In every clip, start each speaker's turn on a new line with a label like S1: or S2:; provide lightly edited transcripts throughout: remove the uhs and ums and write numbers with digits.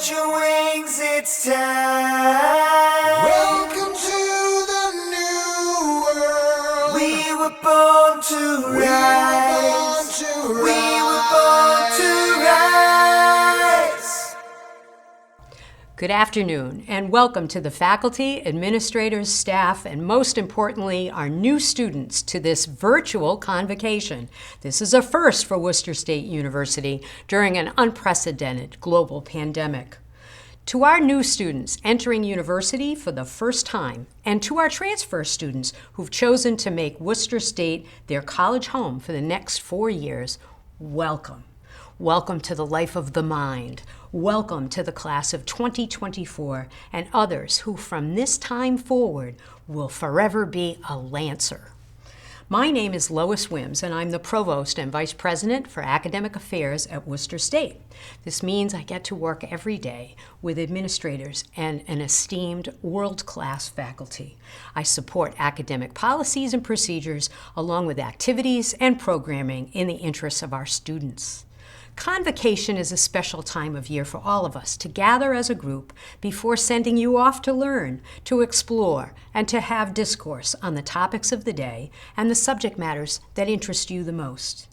S1: Spread your wings, it's time.
S2: Welcome to the new world.
S1: We were born to rise. We were born to rise.
S3: Good afternoon, and welcome to the faculty, administrators, staff, and most importantly, our new students to this virtual convocation. This is a first for Worcester State University during an unprecedented global pandemic. To our new students entering university for the first time, and to our transfer students who've chosen to make Worcester State their college home for the next 4 years, welcome. Welcome to the life of the mind. Welcome to the class of 2024 and others who from this time forward will forever be a Lancer. My name is Lois Wims, and I'm the Provost and Vice President for Academic Affairs at Worcester State. This means I get to work every day with administrators and an esteemed world-class faculty. I support academic policies and procedures along with activities and programming in the interests of our students. Convocation is a special time of year for all of us to gather as a group before sending you off to learn, to explore, and to have discourse on the topics of the day and the subject matters that interest you the most.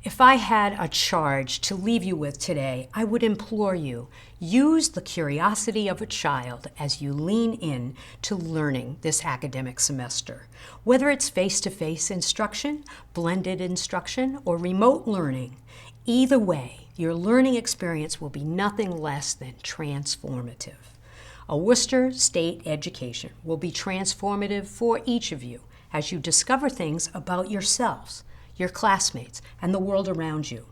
S3: If I had a charge to leave you with today, I would implore you, use the curiosity of a child as you lean in to learning this academic semester. Whether it's face-to-face instruction, blended instruction, or remote learning, either way, your learning experience will be nothing less than transformative. A Worcester State education will be transformative for each of you as you discover things about yourselves, your classmates, and the world around you.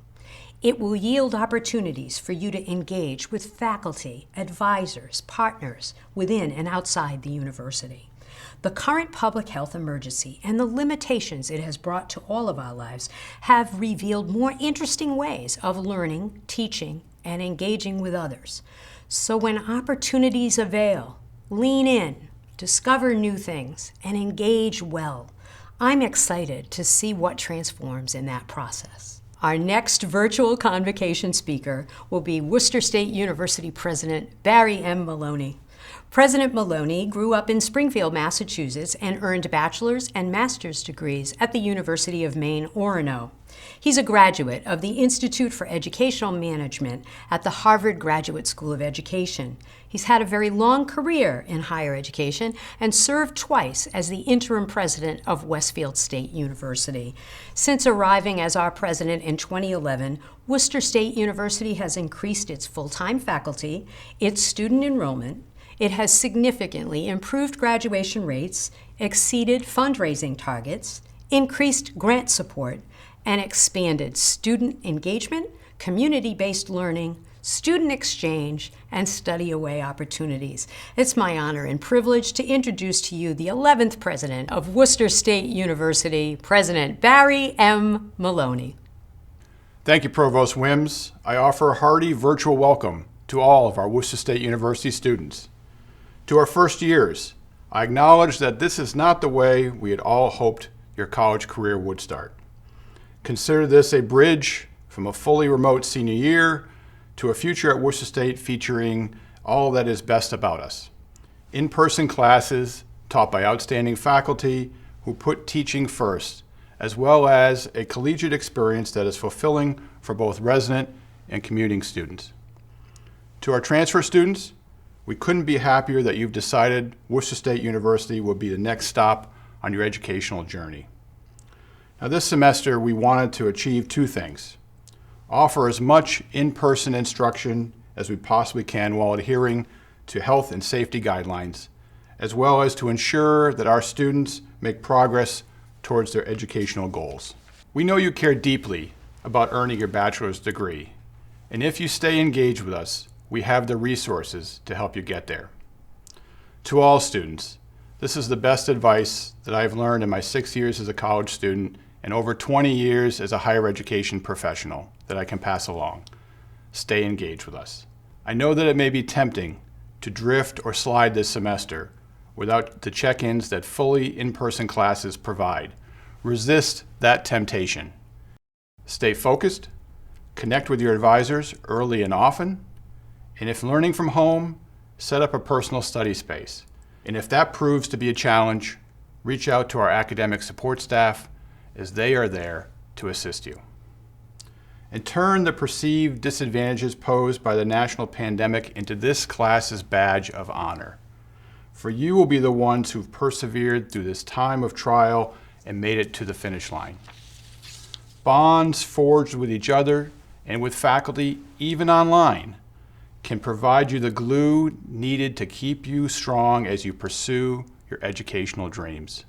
S3: It will yield opportunities for you to engage with faculty, advisors, partners within and outside the university. The current public health emergency and the limitations it has brought to all of our lives have revealed more interesting ways of learning, teaching, and engaging with others. So when opportunities avail, lean in, discover new things, and engage well. I'm excited to see what transforms in that process. Our next virtual convocation speaker will be Worcester State University President Barry M. Maloney. President Maloney grew up in Springfield, Massachusetts, and earned bachelor's and master's degrees at the University of Maine, Orono. He's a graduate of the Institute for Educational Management at the Harvard Graduate School of Education. He's had a very long career in higher education and served twice as the interim president of Westfield State University. Since arriving as our president in 2011, Worcester State University has increased its full-time faculty, its student enrollment. It has significantly improved graduation rates, exceeded fundraising targets, increased grant support, and expanded student engagement, community-based learning, student exchange, and study away opportunities. It's my honor and privilege to introduce to you the 11th president of Worcester State University, President Barry M. Maloney.
S4: Thank you, Provost Wims. I offer a hearty virtual welcome to all of our Worcester State University students. To our first years, I acknowledge that this is not the way we had all hoped your college career would start. Consider this a bridge from a fully remote senior year to a future at Worcester State featuring all that is best about us. In-person classes taught by outstanding faculty who put teaching first, as well as a collegiate experience that is fulfilling for both resident and commuting students. To our transfer students, we couldn't be happier that you've decided Worcester State University will be the next stop on your educational journey. Now this semester, we wanted to achieve two things: offer as much in-person instruction as we possibly can while adhering to health and safety guidelines, as well as to ensure that our students make progress towards their educational goals. We know you care deeply about earning your bachelor's degree, and if you stay engaged with us, we have the resources to help you get there. To all students, this is the best advice that I've learned in my 6 years as a college student and over 20 years as a higher education professional that I can pass along. Stay engaged with us. I know that it may be tempting to drift or slide this semester without the check-ins that fully in-person classes provide. Resist that temptation. Stay focused, connect with your advisors early and often, And if learning from home, set up a personal study space. And if that proves to be a challenge, reach out to our academic support staff as they are there to assist you. And turn the perceived disadvantages posed by the national pandemic into this class's badge of honor. For you will be the ones who've persevered through this time of trial and made it to the finish line. Bonds forged with each other and with faculty, even online, can provide you the glue needed to keep you strong as you pursue your educational dreams.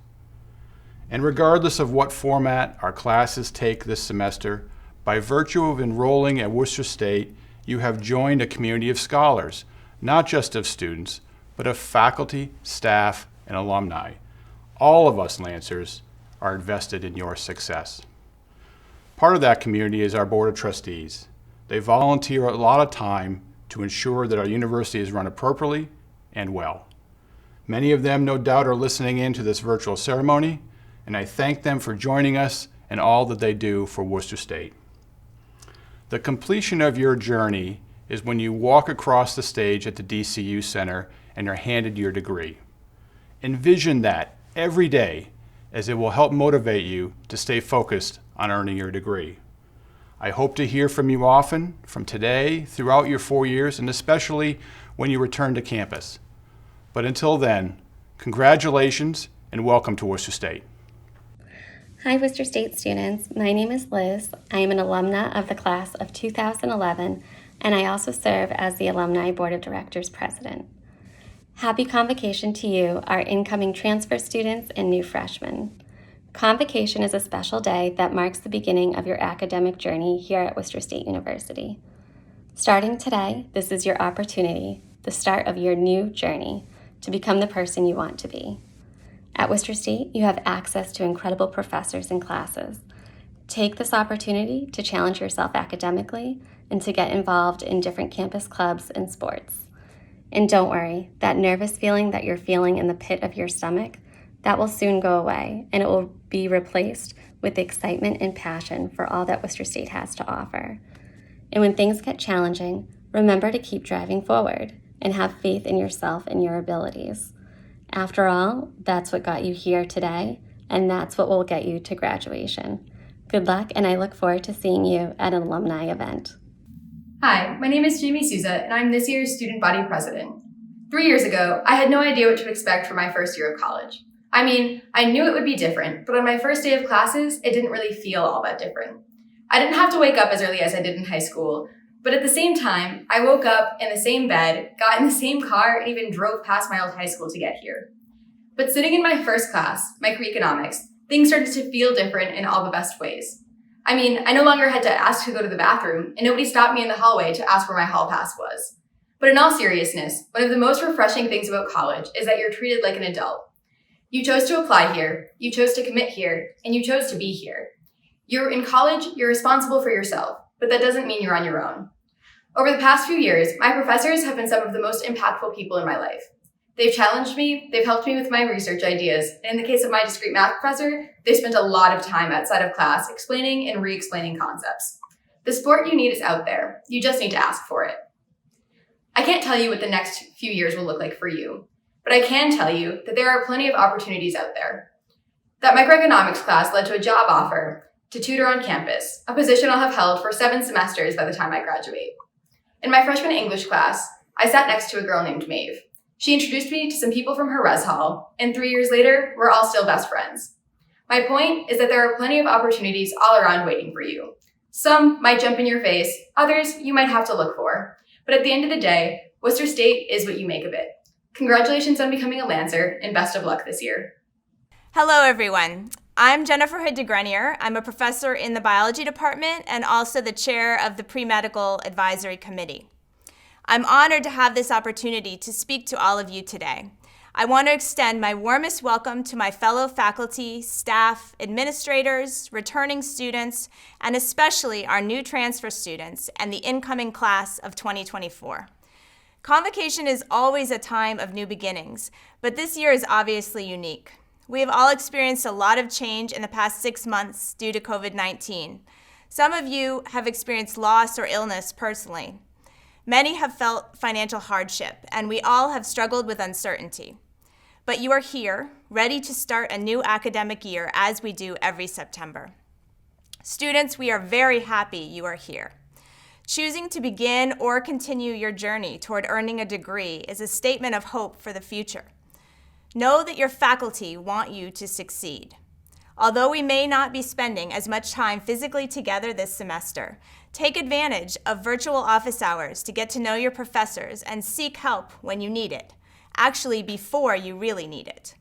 S4: And regardless of what format our classes take this semester, by virtue of enrolling at Worcester State, you have joined a community of scholars, not just of students, but of faculty, staff, and alumni. All of us Lancers are invested in your success. Part of that community is our Board of Trustees. They volunteer a lot of time to ensure that our university is run appropriately and well. Many of them, no doubt, are listening in to this virtual ceremony, and I thank them for joining us and all that they do for Worcester State. The completion of your journey is when you walk across the stage at the DCU Center and are handed your degree. Envision that every day, as it will help motivate you to stay focused on earning your degree. I hope to hear from you often, from today, throughout your 4 years, and especially when you return to campus. But until then, congratulations and welcome to Worcester State.
S5: Hi, Worcester State students. My name is Liz. I am an alumna of the class of 2011, and I also serve as the Alumni Board of Directors President. Happy Convocation to you, our incoming transfer students and new freshmen. Convocation is a special day that marks the beginning of your academic journey here at Worcester State University. Starting today, this is your opportunity, the start of your new journey, to become the person you want to be. At Worcester State, you have access to incredible professors and classes. Take this opportunity to challenge yourself academically and to get involved in different campus clubs and sports. And don't worry, that nervous feeling that you're feeling in the pit of your stomach, that will soon go away, and it will be replaced with excitement and passion for all that Worcester State has to offer. And when things get challenging, remember to keep driving forward and have faith in yourself and your abilities. After all, that's what got you here today, and that's what will get you to graduation. Good luck, and I look forward to seeing you at an alumni event.
S6: Hi, my name is Souza, and I'm this year's student body president. 3 years ago, I had no idea what to expect for my first year of college. I mean, I knew it would be different, but on my first day of classes, it didn't really feel all that different. I didn't have to wake up as early as I did in high school, but at the same time, I woke up in the same bed, got in the same car, and even drove past my old high school to get here. But sitting in my first class, microeconomics, things started to feel different in all the best ways. I mean, I no longer had to ask to go to the bathroom, and nobody stopped me in the hallway to ask where my hall pass was. But in all seriousness, one of the most refreshing things about college is that you're treated like an adult. You chose to apply here, you chose to commit here, and you chose to be here. You're in college, you're responsible for yourself, but that doesn't mean you're on your own. Over the past few years, my professors have been some of the most impactful people in my life. They've challenged me, they've helped me with my research ideas, and in the case of my discrete math professor, they spent a lot of time outside of class explaining and re-explaining concepts. The support you need is out there. You just need to ask for it. I can't tell you what the next few years will look like for you, but I can tell you that there are plenty of opportunities out there. That microeconomics class led to a job offer to tutor on campus, a position I'll have held for 7 semesters by the time I graduate. In my freshman English class, I sat next to a girl named Maeve. She introduced me to some people from her res hall, and 3 years later, we're all still best friends. My point is that there are plenty of opportunities all around waiting for you. Some might jump in your face, others you might have to look for. But at the end of the day, Worcester State is what you make of it. Congratulations on becoming a Lancer, and best of luck this year.
S7: Hello, everyone. I'm Jennifer Hood-DeGrenier. I'm a professor in the biology department and also the chair of the pre-medical advisory committee. I'm honored to have this opportunity to speak to all of you today. I want to extend my warmest welcome to my fellow faculty, staff, administrators, returning students, and especially our new transfer students and the incoming class of 2024. Convocation is always a time of new beginnings, but this year is obviously unique. We have all experienced a lot of change in the past 6 months due to COVID-19. Some of you have experienced loss or illness personally. Many have felt financial hardship, and we all have struggled with uncertainty. But you are here, ready to start a new academic year as we do every September. Students, we are very happy you are here. Choosing to begin or continue your journey toward earning a degree is a statement of hope for the future. Know that your faculty want you to succeed. Although we may not be spending as much time physically together this semester, take advantage of virtual office hours to get to know your professors and seek help when you need it, actually before you really need it.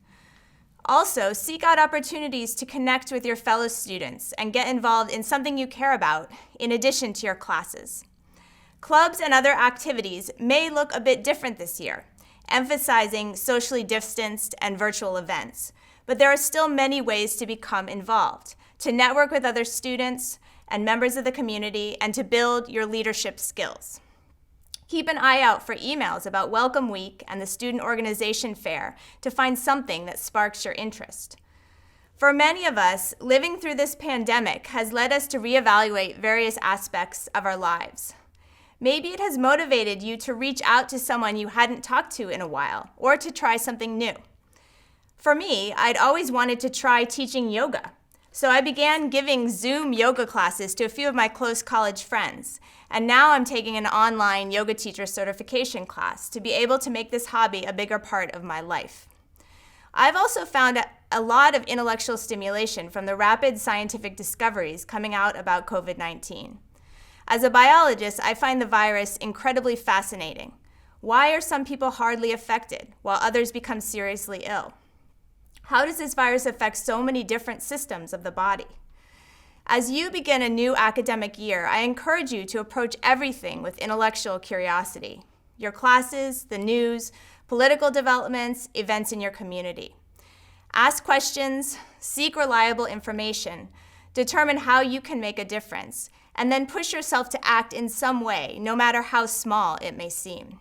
S7: Also, seek out opportunities to connect with your fellow students and get involved in something you care about in addition to your classes. Clubs and other activities may look a bit different this year, emphasizing socially distanced and virtual events, but there are still many ways to become involved, to network with other students and members of the community, and to build your leadership skills. Keep an eye out for emails about Welcome Week and the Student Organization Fair to find something that sparks your interest. For many of us, living through this pandemic has led us to reevaluate various aspects of our lives. Maybe it has motivated you to reach out to someone you hadn't talked to in a while, or to try something new. For me, I'd always wanted to try teaching yoga, so I began giving Zoom yoga classes to a few of my close college friends, and now I'm taking an online yoga teacher certification class to be able to make this hobby a bigger part of my life. I've also found a lot of intellectual stimulation from the rapid scientific discoveries coming out about COVID-19. As a biologist, I find the virus incredibly fascinating. Why are some people hardly affected while others become seriously ill? How does this virus affect so many different systems of the body? As you begin a new academic year, I encourage you to approach everything with intellectual curiosity. Your classes, the news, political developments, events in your community. Ask questions, seek reliable information, determine how you can make a difference, and then push yourself to act in some way, no matter how small it may seem.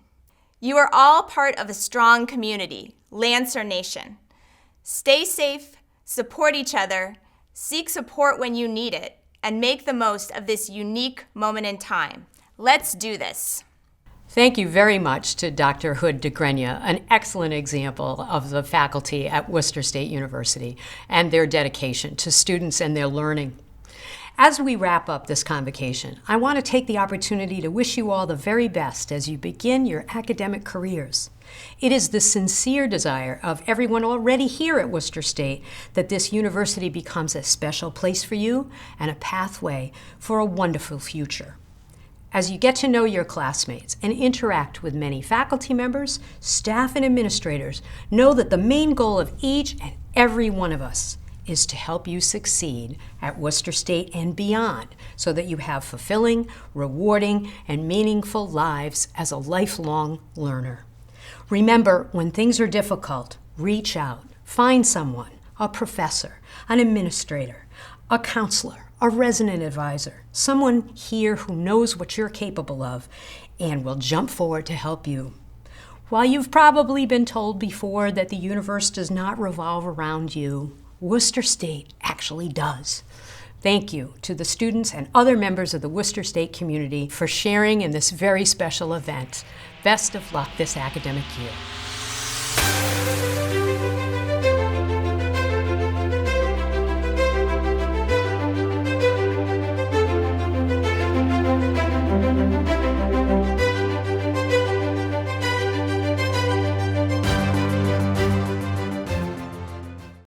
S7: You are all part of a strong community, Lancer Nation. Stay safe, support each other, seek support when you need it, and make the most of this unique moment in time. Let's do this.
S3: Thank you very much to Dr. Hood de Grenier, an excellent example of the faculty at Worcester State University and their dedication to students and their learning. As we wrap up this convocation, I want to take the opportunity to wish you all the very best as you begin your academic careers. It is the sincere desire of everyone already here at Worcester State that this university becomes a special place for you and a pathway for a wonderful future. As you get to know your classmates and interact with many faculty members, staff, and administrators, know that the main goal of each and every one of us is to help you succeed at Worcester State and beyond so that you have fulfilling, rewarding, and meaningful lives as a lifelong learner. Remember, when things are difficult, reach out, find someone, a professor, an administrator, a counselor, a resident advisor, someone here who knows what you're capable of and will jump forward to help you. While you've probably been told before that the universe does not revolve around you, Worcester State actually does. Thank you to the students and other members of the Worcester State community for sharing in this very special event. Best of luck this academic year.